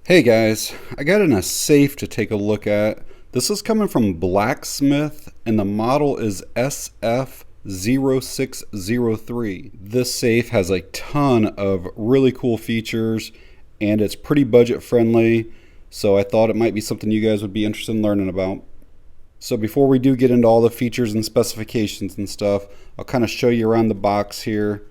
Hey guys, I got in a safe to take a look at. This is coming from BlackSmith and the model is SF0603. This safe has a ton of really cool features and it's pretty budget friendly, so I thought it might be something you guys would be interested in learning about. So before we do get into all the features and specifications and stuff, I'll kind of show you around the box here.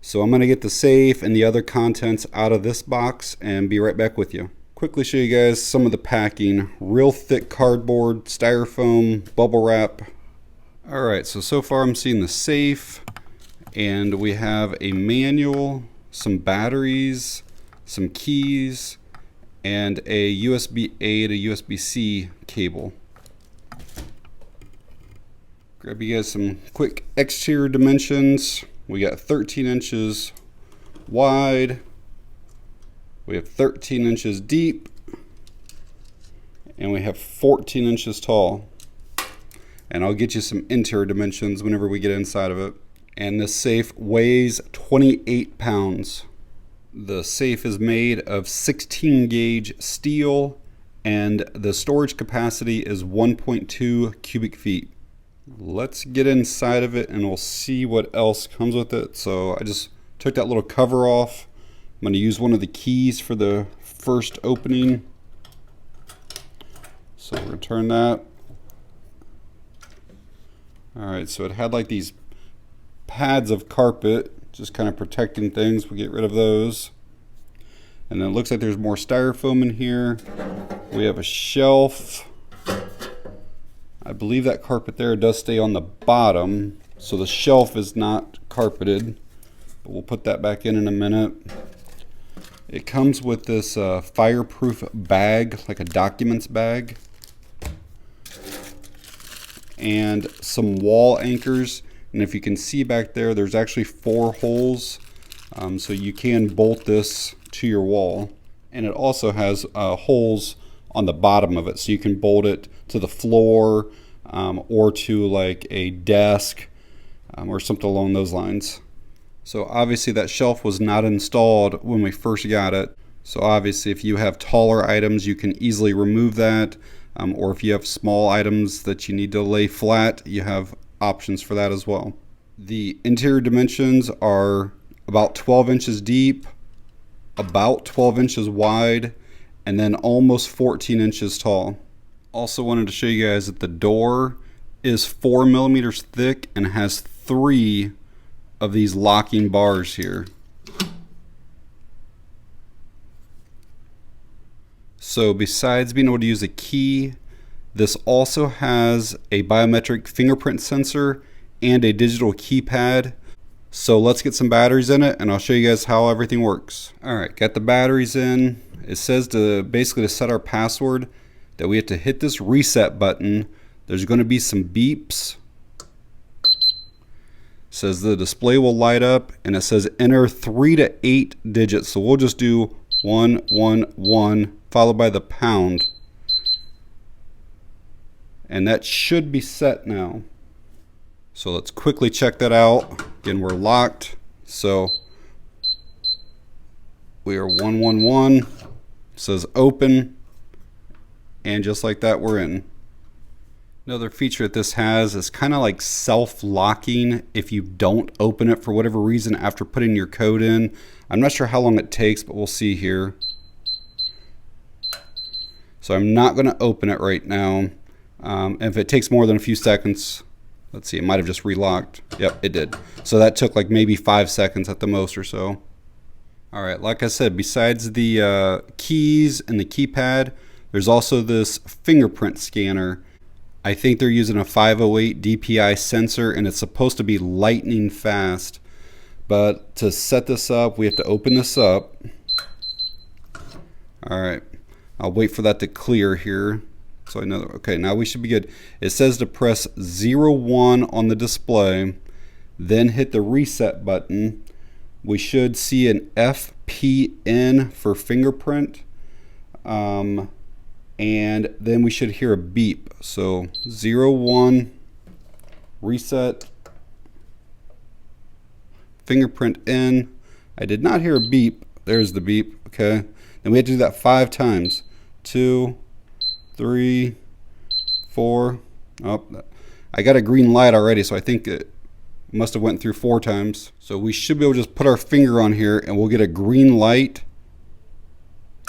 So I'm going to get the safe and the other contents out of this box and be right back with you. Quickly show you guys some of the packing. Real thick cardboard, styrofoam, bubble wrap. Alright, so far I'm seeing the safe, and we have a manual, some batteries, some keys, and a USB-A to USB-C cable. Grab you guys some quick exterior dimensions. We got 13 inches wide, we have 13 inches deep, and we have 14 inches tall. And I'll get you some interior dimensions whenever we get inside of it. And this safe weighs 28 pounds. The safe is made of 16 gauge steel, and the storage capacity is 1.2 cubic feet. Let's get inside of it and we'll see what else comes with it. So I just took that little cover off. I'm going to use one of the keys for the first opening. So return that. Alright, so it had like these pads of carpet, just kind of protecting things. We get rid of those. And then it looks like there's more styrofoam in here. We have a shelf. I believe that carpet there does stay on the bottom, so the shelf is not carpeted, but we'll put that back in a minute. It comes with this fireproof bag, like a documents bag, and some wall anchors. And if you can see back there, there's actually 4 holes, so you can bolt this to your wall. And it also has holes on the bottom of it, so you can bolt it to the floor or to like a desk or something along those lines. So obviously that shelf was not installed when we first got it. So obviously if you have taller items, you can easily remove that, or if you have small items that you need to lay flat, you have options for that as well. The interior dimensions are about 12 inches deep, about 12 inches wide, and then almost 14 inches tall. Also wanted to show you guys that the door is 4 millimeters thick and has 3 of these locking bars here. So besides being able to use a key, this also has a biometric fingerprint sensor and a digital keypad. So let's get some batteries in it and I'll show you guys how everything works. Alright, got the batteries in. It says to basically to set our password that we have to hit this reset button. There's going to be some beeps. It says the display will light up and it says enter 3 to 8 digits. So we'll just do 111 followed by the pound. And that should be set now. So let's quickly check that out. Again, we're locked. So we are 111. It says open. And just like that, we're in. Another feature that this has is kind of like self-locking if you don't open it for whatever reason after putting your code in. I'm not sure how long it takes, but we'll see here. So I'm not going to open it right now. If it takes more than a few seconds, let's see, it might have just relocked. Yep, it did. So that took like maybe 5 seconds at the most or so. Alright, like I said, besides the keys and the keypad, there's also this fingerprint scanner. I think they're using a 508 DPI sensor and it's supposed to be lightning fast. But to set this up, we have to open this up. Alright, I'll wait for that to clear here. So I know, okay, now we should be good. It says to press 01 on the display, then hit the reset button. We should see an FPN for fingerprint. And then we should hear a beep. So 01, reset, fingerprint in. I did not hear a beep. There's the beep. Okay. Then we have to do that 5 times. 2, 3, 4. Oh, I got a green light already, so I think it must have went through 4 times. So we should be able to just put our finger on here and we'll get a green light.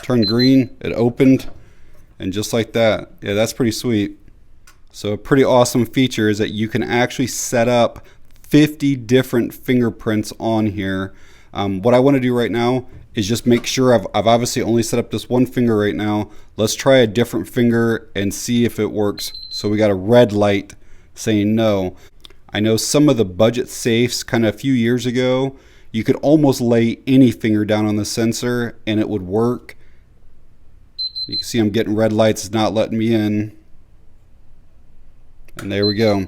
Turn green, it opened, and just like that. Yeah, that's pretty sweet. So a pretty awesome feature is that you can actually set up 50 different fingerprints on here. What I want to do right now is just make sure I've obviously only set up this one finger right now. Let's try a different finger and see if it works. So we got a red light saying no. I know some of the budget safes kind of a few years ago, you could almost lay any finger down on the sensor and it would work. You can see I'm getting red lights, it's not letting me in. And there we go.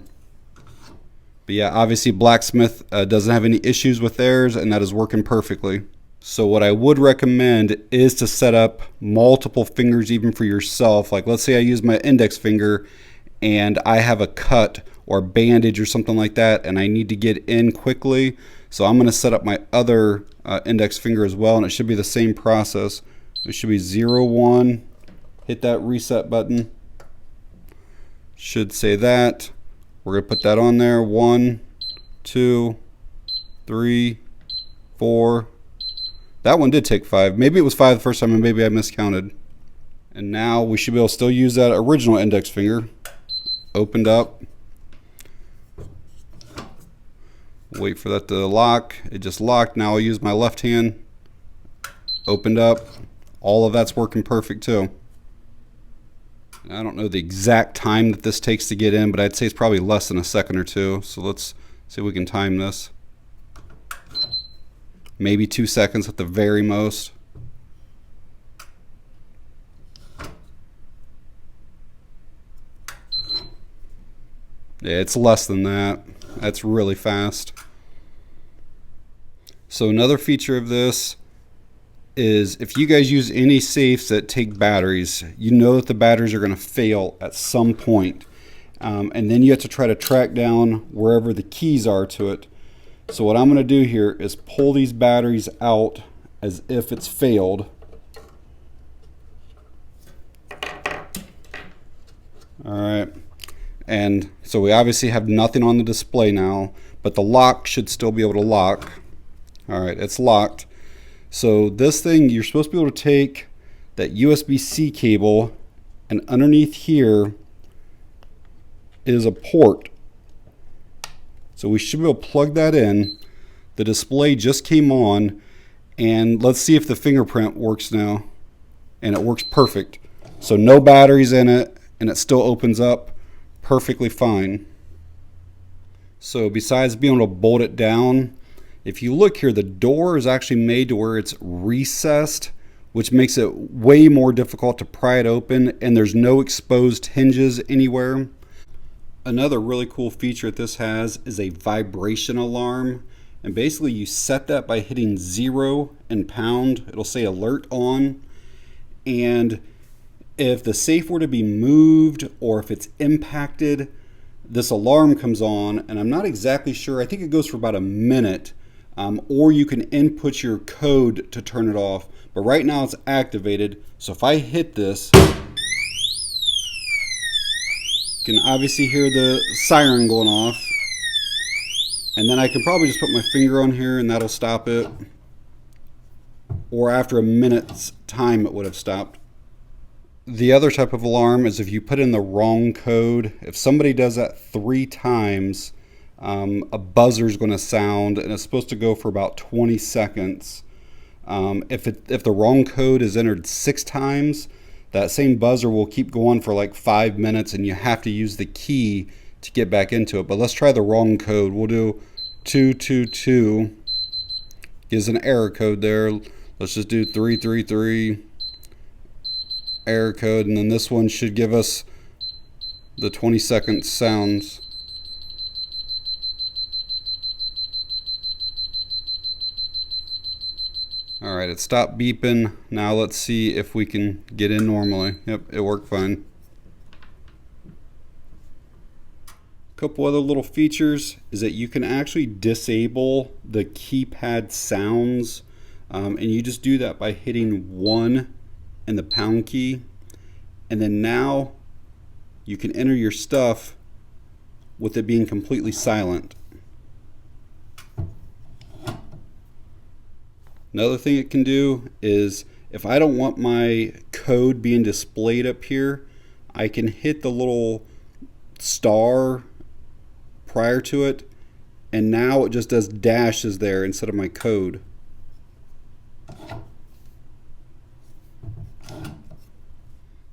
But yeah, obviously BlackSmith doesn't have any issues with theirs, and that is working perfectly. So what I would recommend is to set up multiple fingers even for yourself. Like let's say I use my index finger and I have a cut or bandage or something like that and I need to get in quickly. So I'm going to set up my other index finger as well, and it should be the same process. It should be 0, 1. Hit that reset button. Should say that. We're going to put that on there. 1, 2, 3, 4. That one did take 5. Maybe it was 5 the first time and maybe I miscounted. And now we should be able to still use that original index finger. Opened up. Wait for that to lock. It just locked. Now I'll use my left hand. Opened up. All of that's working perfect too. I don't know the exact time that this takes to get in, but I'd say it's probably less than a second or two. So let's see if we can time this. Maybe 2 seconds at the very most. Yeah, it's less than that. That's really fast. So another feature of this is if you guys use any safes that take batteries, you know that the batteries are going to fail at some point. And then you have to try to track down wherever the keys are to it. So what I'm going to do here is pull these batteries out as if it's failed. All right. And so we obviously have nothing on the display now, but the lock should still be able to lock. All right, it's locked. So this thing, you're supposed to be able to take that USB-C cable, and underneath here is a port. So we should be able to plug that in. The display just came on, and let's see if the fingerprint works now. And it works perfect. So no batteries in it, and it still opens up perfectly fine. So besides being able to bolt it down, if you look here, the door is actually made to where it's recessed, which makes it way more difficult to pry it open, and there's no exposed hinges anywhere. Another really cool feature that this has is a vibration alarm, and basically you set that by hitting 0 and pound. It'll say alert on, and if the safe were to be moved or if it's impacted, this alarm comes on, and I'm not exactly sure. I think it goes for about a minute. Or you can input your code to turn it off. But right now it's activated. So if I hit this, you can obviously hear the siren going off. And then I can probably just put my finger on here and that'll stop it. Or after a minute's time it would have stopped. The other type of alarm is if you put in the wrong code. If somebody does that 3 times, a buzzer is going to sound, and it's supposed to go for about 20 seconds. If the wrong code is entered 6 times, that same buzzer will keep going for like 5 minutes, and you have to use the key to get back into it. But let's try the wrong code. We'll do 222. Gives an error code there. Let's just do 333. Error code, and then this one should give us the 20-second sounds. All right, it stopped beeping. Now let's see if we can get in normally. Yep, it worked fine. couple other little features is that you can actually disable the keypad sounds, and you just do that by hitting 1 and the pound key, and then now you can enter your stuff with it being completely silent. Another thing it can do is if I don't want my code being displayed up here, I can hit the little star prior to it, and now it just does dashes there instead of my code.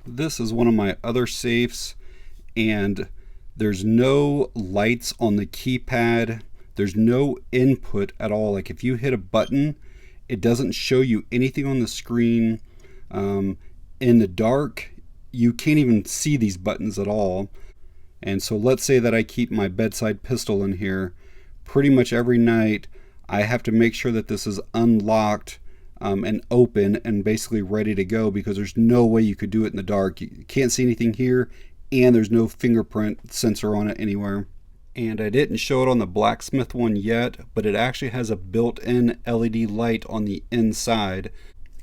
This is one of my other safes, and there's no lights on the keypad. There's no input at all. Like if you hit a button, it doesn't show you anything on the screen. In the dark, you can't even see these buttons at all. And so let's say that I keep my bedside pistol in here. Pretty much every night, I have to make sure that this is unlocked and open and basically ready to go, because there's no way you could do it in the dark. You can't see anything here, and there's no fingerprint sensor on it anywhere. And I didn't show it on the BlackSmith one yet, but it actually has a built-in LED light on the inside.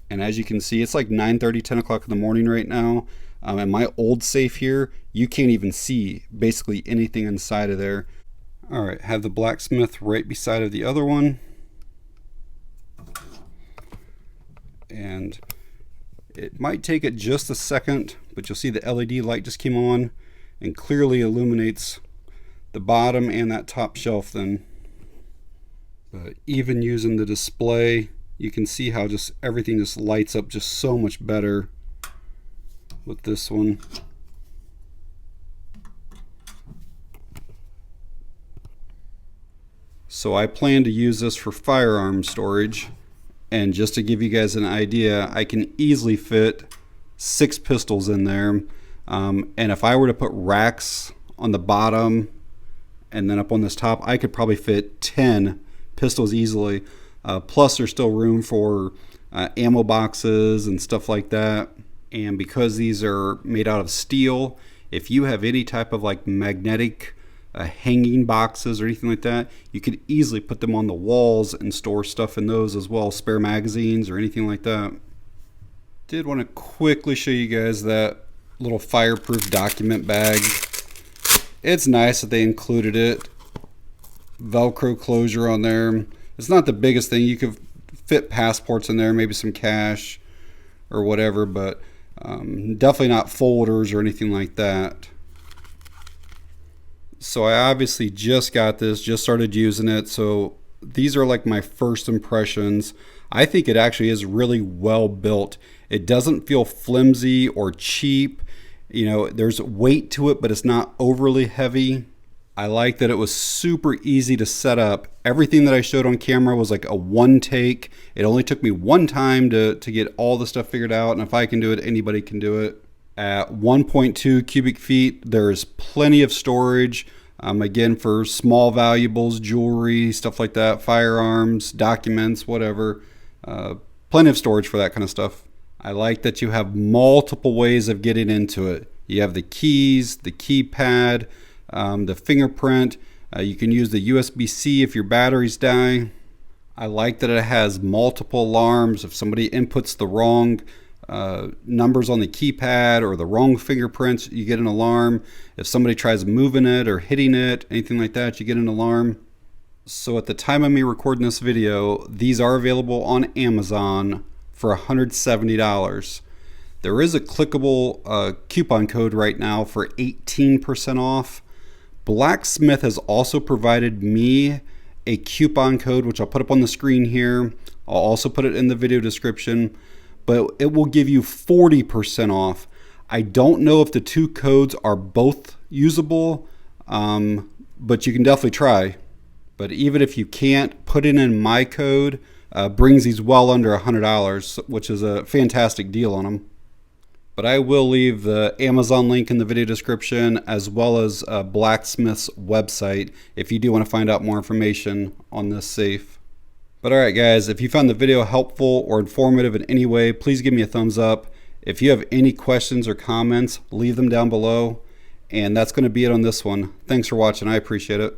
And as you can see, it's like 9:30, 10 o'clock in the morning right now. And my old safe here, you can't even see basically anything inside of there. All right, have the BlackSmith right beside of the other one. And it might take it just a second, but you'll see the LED light just came on and clearly illuminates the bottom and that top shelf then. But even using the display, you can see how just everything just lights up just so much better with this one. So I plan to use this for firearm storage, and just to give you guys an idea, I can easily fit 6 pistols in there, and if I were to put racks on the bottom and then up on this top, I could probably fit 10 pistols easily. Plus there's still room for ammo boxes and stuff like that. And because these are made out of steel, if you have any type of like magnetic hanging boxes or anything like that, you could easily put them on the walls and store stuff in those as well, spare magazines or anything like that. Did want to quickly show you guys that little fireproof document bag. It's nice that they included it. Velcro closure on there. It's not the biggest thing. You could fit passports in there, maybe some cash or whatever, but definitely not folders or anything like that. So I obviously just got this, just started using it, so these are like my first impressions. I think it actually is really well built. It doesn't feel flimsy or cheap. You know, there's weight to it, but it's not overly heavy. I like that it was super easy to set up. Everything that I showed on camera was like a one take. It only took me one time to get all the stuff figured out, and if I can do it, anybody can do it. At 1.2 cubic feet, there's plenty of storage. Again, for small valuables, jewelry, stuff like that, firearms, documents, whatever. Plenty of storage for that kind of stuff. I like that you have multiple ways of getting into it. You have the keys, the keypad, the fingerprint. You can use the USB-C if your batteries die. I like that it has multiple alarms. If somebody inputs the wrong numbers on the keypad or the wrong fingerprints, you get an alarm. If somebody tries moving it or hitting it, anything like that, you get an alarm. So at the time of me recording this video, these are available on Amazon for $170. There is a clickable coupon code right now for 18% off. BlackSmith has also provided me a coupon code, which I'll put up on the screen here. I'll also put it in the video description, but it will give you 40% off. I don't know if the two codes are both usable, but you can definitely try. But even if you can't, put in my code. Brings these well under $100, which is a fantastic deal on them. But I will leave the Amazon link in the video description, as well as BlackSmith's website if you do want to find out more information on this safe. But alright guys, if you found the video helpful or informative in any way, please give me a thumbs up. If you have any questions or comments, leave them down below. And that's going to be it on this one. Thanks for watching. I appreciate it.